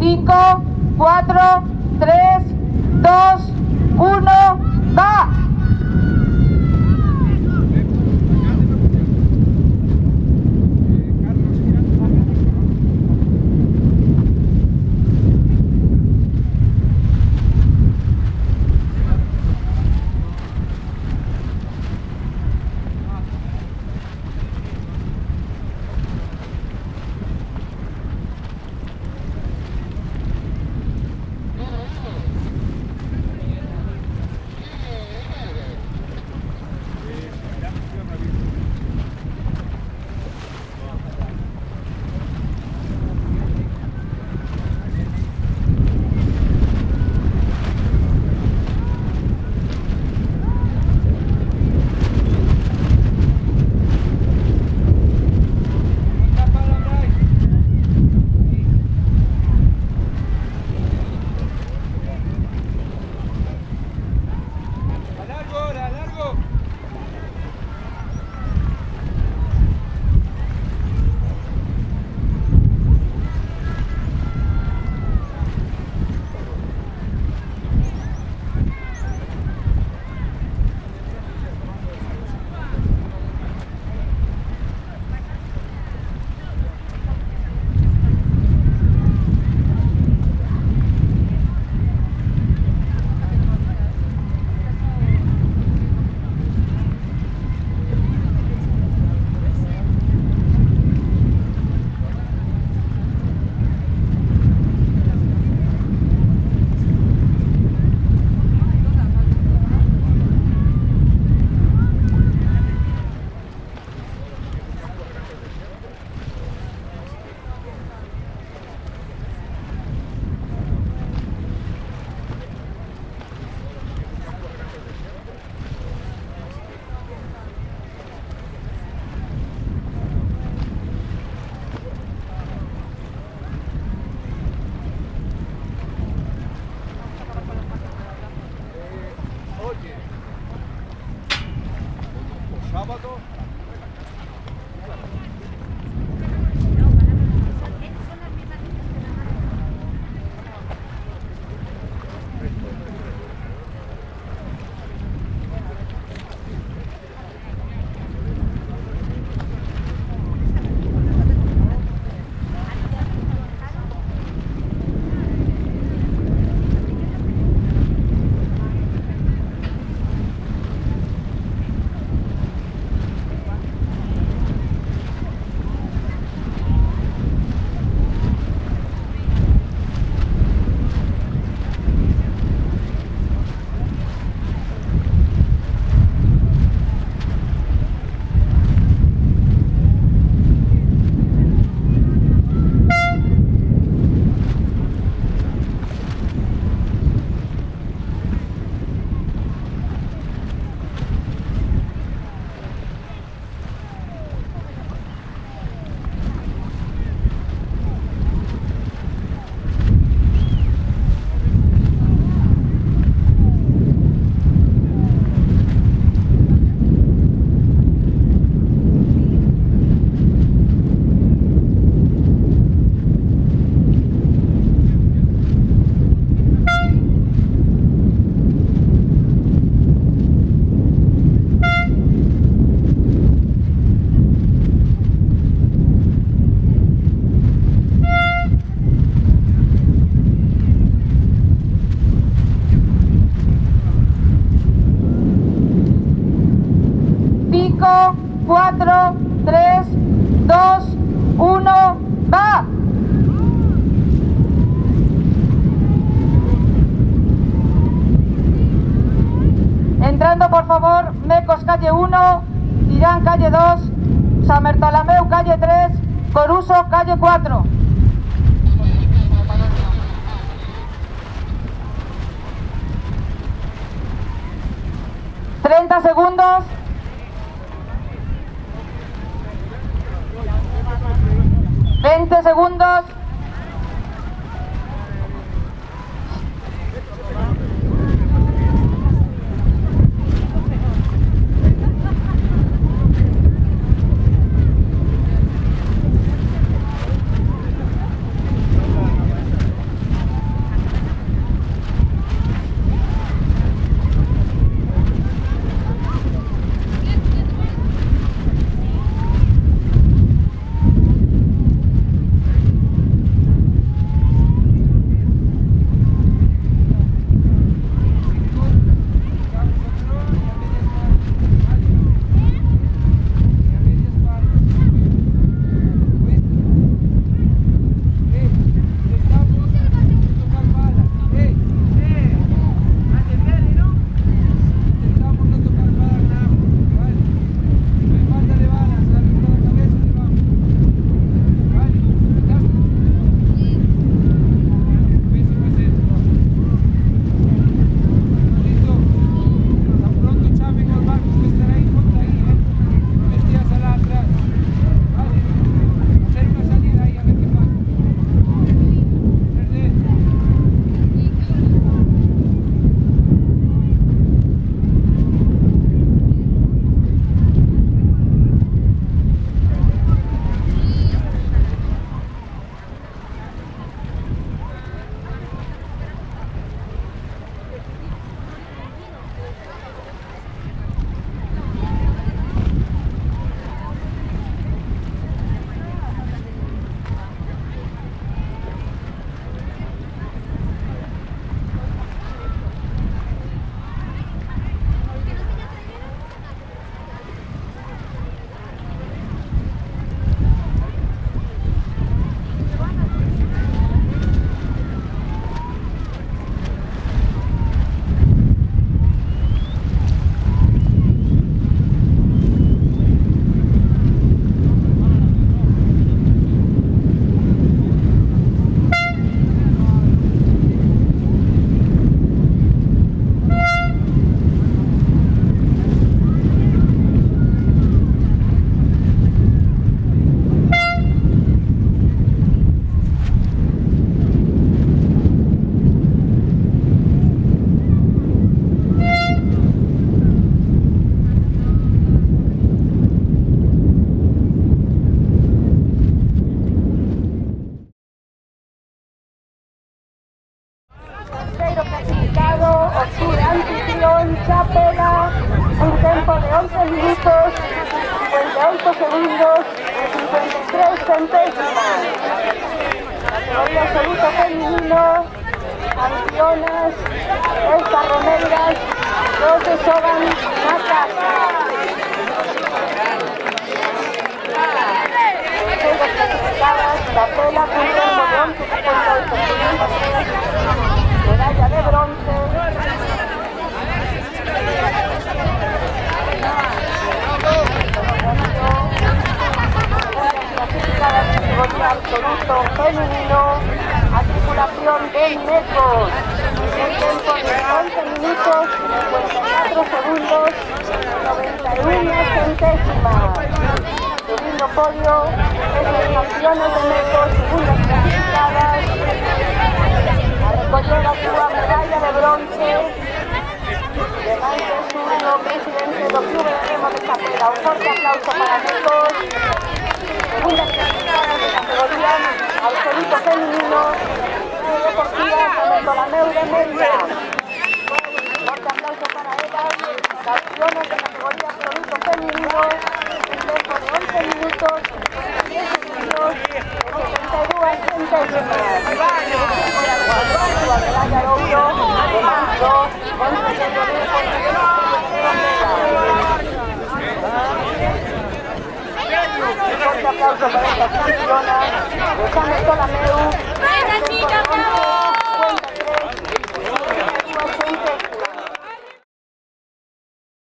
5, 4, 3, 2, 1, ¡va! Sábado. Cuatro, tres, dos, uno, ¡va! Entrando, por favor, Mecos calle 1, Irán calle 2, San Bartolomeu calle 3, Coruso calle 4. ¿30 segundos? ¿20 segundos? Terceiro clasificado, Octubre Anfitrión, Chapela, un tiempo de 11 minutos, 58 segundos y 53 centésimas. Categoría absoluto femenino, campeonas, Elsa Romeiras, Rose Soban, Natasa. Terceras clasificadas, Chapela, un tiempo de 11.58 segundos, medalla de bronce. Clasificadas categoría absoluto femenino, articulación de metros, un tiempo de 11 minutos, 54 segundos, 91 centésimas. Segundo podio es los campeones de metros, segundas clasificadas. A recoger la suya medalla de bronce. Levante suyo, presidente del Club de Remo de Chapela. Un fuerte aplauso para metros. Segunda clasificada de categoría absoluto femenino, deportiva San Bartolomeu de Mérida. Fuerte aplauso para ellas, campeones de categoría absoluto femenino, un tiempo de 11 minutos, 10 segundos, 72 centésimas. La medalla de oro de Manso, consiguiendo un fuerte aplauso para estas campeonas de San Bartolomeu, un tiempo de 11